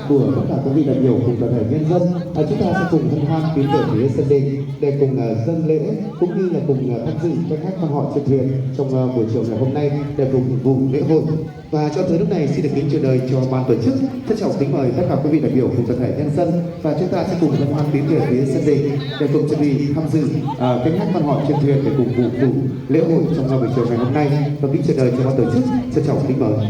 của tất cả các vị đại biểu cùng toàn thể nhân dân. Chúng ta sẽ cùng hân hoan tiến về phía sân đình để cùng dâng lễ cũng như là cùng tham dự các hát quan họ trên thuyền trong buổi chiều ngày hôm nay để cùng phục vụ lễ hội. Và cho tới lúc này xin được kính chào đời cho ban tổ chức, trân trọng kính mời tất cả quý vị đại biểu cùng toàn thể nhân dân, và chúng ta sẽ cùng hân hoan tiến về phía sân đình để cùng chuẩn bị tham dự cánh hát quan họ trên thuyền để cùng phục vụ lễ hội trong buổi chiều ngày hôm nay. Và kính chào đời cho ban tổ chức, trân trọng kính mời.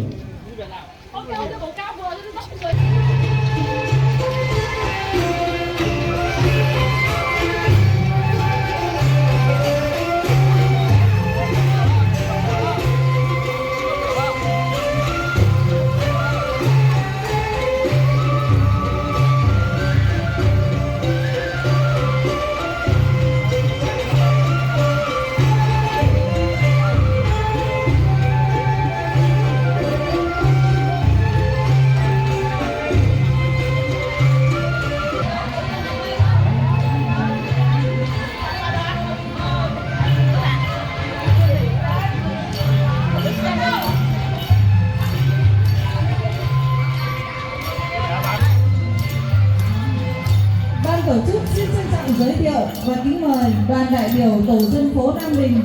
Tổ chức xin trân trọng giới thiệu và kính mời đoàn đại biểu tổ dân phố Nam Đình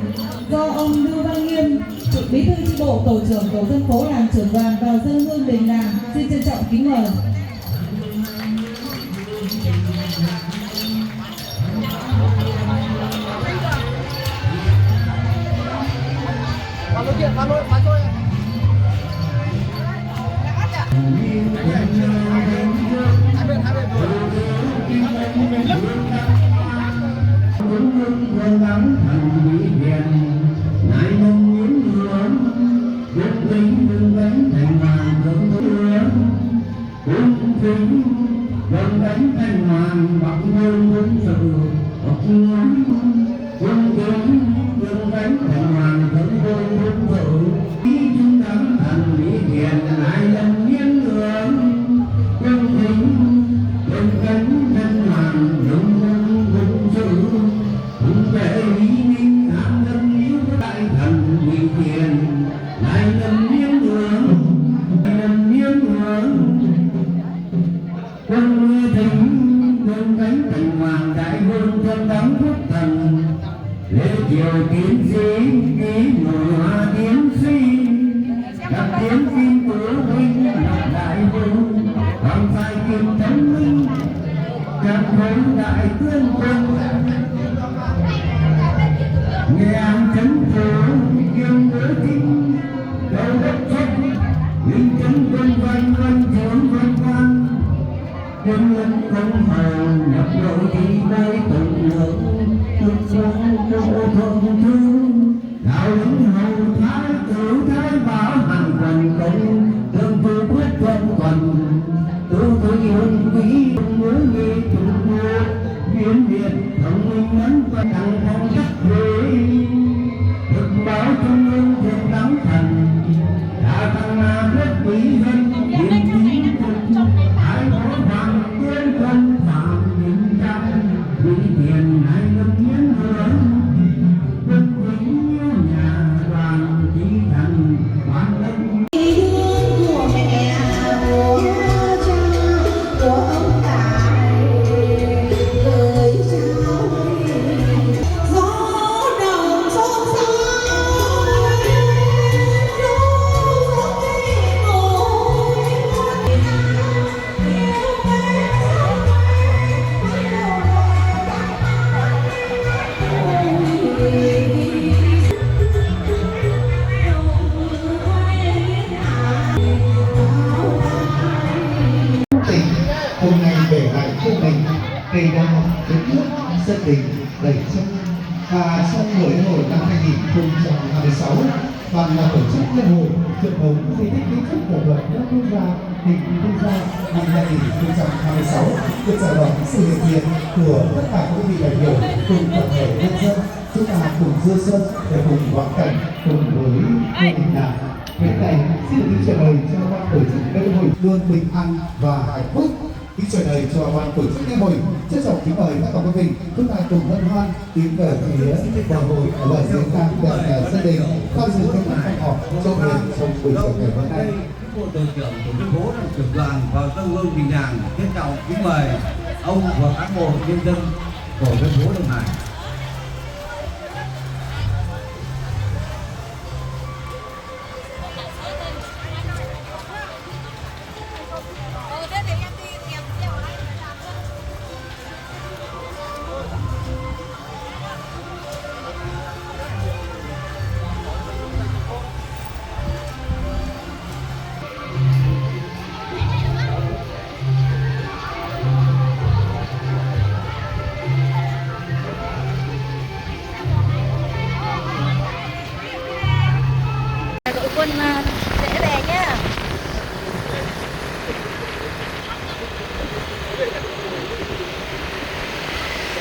do ông Lưu Văn Nghiêm, bí thư chi bộ tổ trưởng tổ dân phố làm trưởng đoàn vào dâng hương đình làng. Xin trân trọng kính mời. Lắng thành mỹ hiền ngài mong những hướng đức tính đừng gánh thành hoàng thượng hứa cung kính đừng gánh thành hoàng bằng hương vinh dự học ngắm cung kính đừng gánh thành hoàng thượng hương vinh dự ý chúng đắng thành mỹ hiền ngài lần nhiên hướng cung kính đừng gánh thành hoàng thượng hương vinh dự về lý minh tham lâm yếu đại thần vị tiền lại lâm niên hướng quân mưa thính quân cánh thành hoàng đại vương thân đóng quốc thần lễ triều tiến sĩ ký nội hòa tiến sĩ gặp tiến xin của huynh lập đại vương hoàng sai kim thánh minh gặp khối đại tướng quân nghe an chấn phủ kiêm ngữ kinh đầu đất chất linh chấn quân văn văn trốn văn văn quân nhân công hầu nhập đội thì bay tận lượng thực sống vô thông thương đạo lính hầu thái tử thái bảo hàng quần công tương tư quyết quân quần tư tôi hùng vĩ ngữ nghi trùng mưa biến việt thông minh ngắn và đăng phong sắc huế thực báo trung ương thượng đắm thần đã tăng nam rất quý dân điện chính thực hải phó hoàng tiên quân phạm đình trăm quý tiền hai lâm nhiên hướng quân kính như nhà đoàn chí thần hoàn lâm Của mẹ của cha của ông tài gửi trao gió đầu xôn xao Hôm nay để lại cho mình cây đa đất nước gia đình đầy chân. Và trong buổi lễ hội năm 2026, ban tổ chức lễ hội Thượng Hồng di tích kiến trúc của luật đất quốc gia tỉnh Kiên Giang năm 2026 được chào đón sự hiện diện của tất cả các vị đại biểu cùng toàn thể nhân dân. Chúng ta cùng dưa xuân để cùng vãn cảnh cùng với ngôi đình làng. Hiện nay xin được kính trả lời cho ban tổ chức lễ hội luôn bình an và hạnh phúc. Kính trả lời cho ban tổ chức lễ hội, trân trọng kính mời tất cả quý vị chúng ta cùng hân hoan tiến về phía bờ hội ở bờ diễn đàn đẹp gia đình tham dự các hoạt động họp trong buổi chiều ngày hôm nay. của tổ trưởng tổ dân phố làm trưởng đoàn vào dân hương đình làng. Trân trọng kính mời ông và cán bộ nhân dân tổ dân phố Đông Hải. Đội quân sẽ về nhá.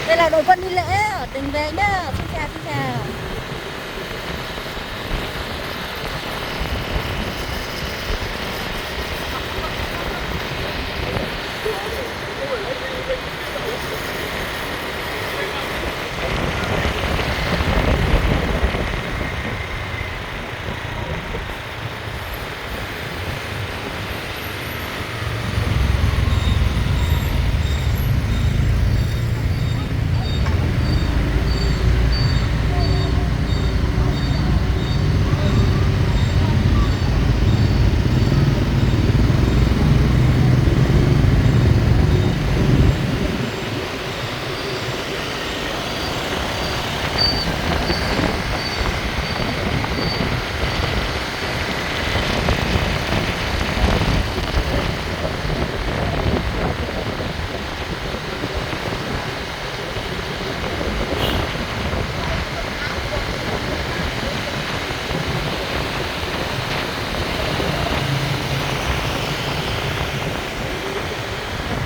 Đây là đội quân đi lễ ở tỉnh về nhá. Xin chào, xin chào.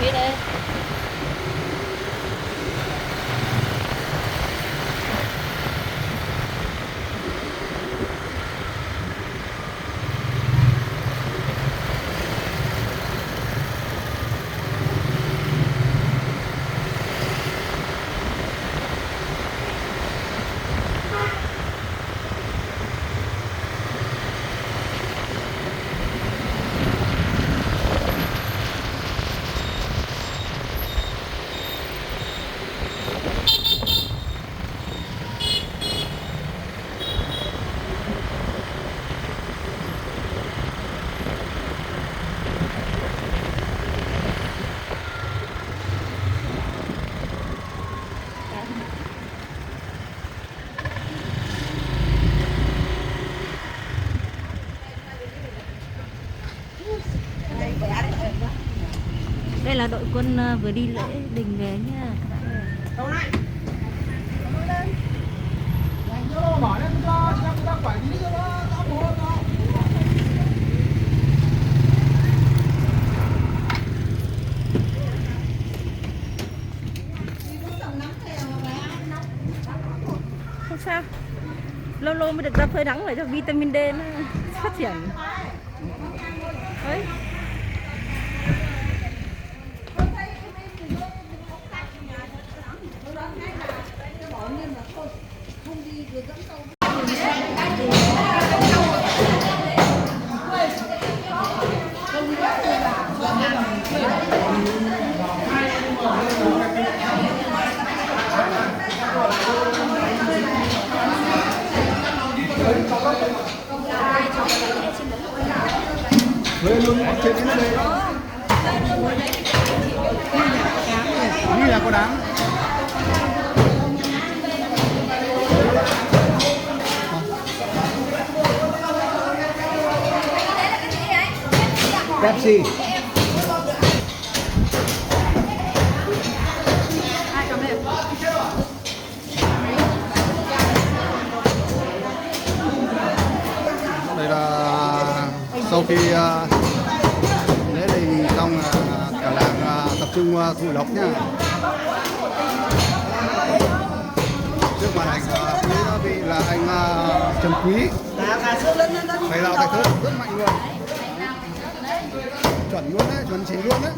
Phía đây. Đây là đội quân vừa đi lễ đình về nha. Đâu này? Lên. Nhớ mở lên cho người ta quản lý cho nó tao một hôm nào. Không sao. Lâu lâu mới được ra phơi nắng để cho vitamin D nó phát triển. Đấy. Lên luôn trên cái này. Như là có đáng. Pepsi. Đây là sau khi lễ đình xong cả làng tập trung thụ lộc nhá. Trước màn ảnh quý vị là anh Trần Quý, thầy lào thầy thớt rất mạnh luôn, chuẩn luôn đấy, chuẩn chỉ luôn đấy.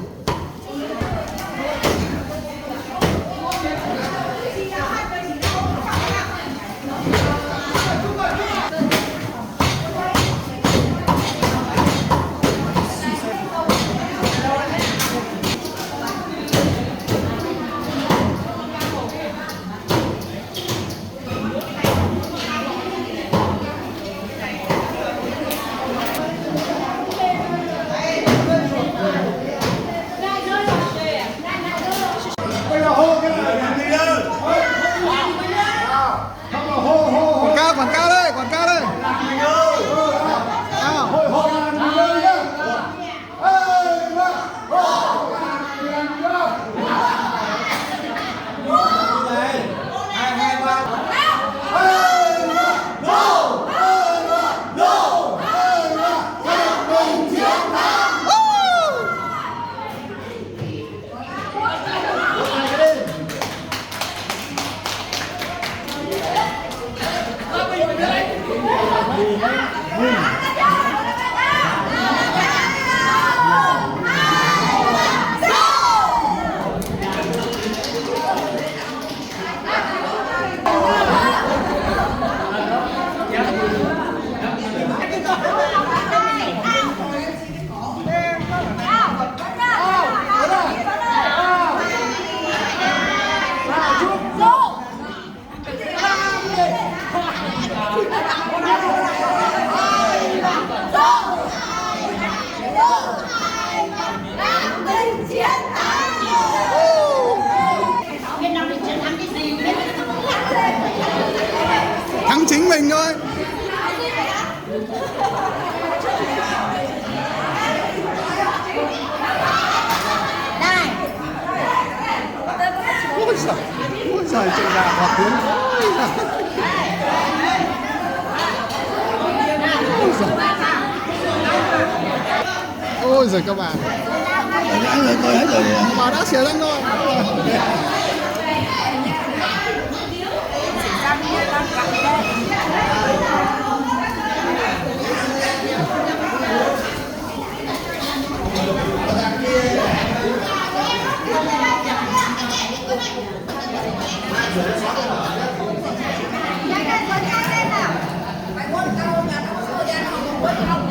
Thắng chính mình thôi. Ôi giời, chạy gà vào tiếng. Ôi giời các bạn. Bà đã xỉa răng rồi. Mày muốn tao nhà nó số nhà nó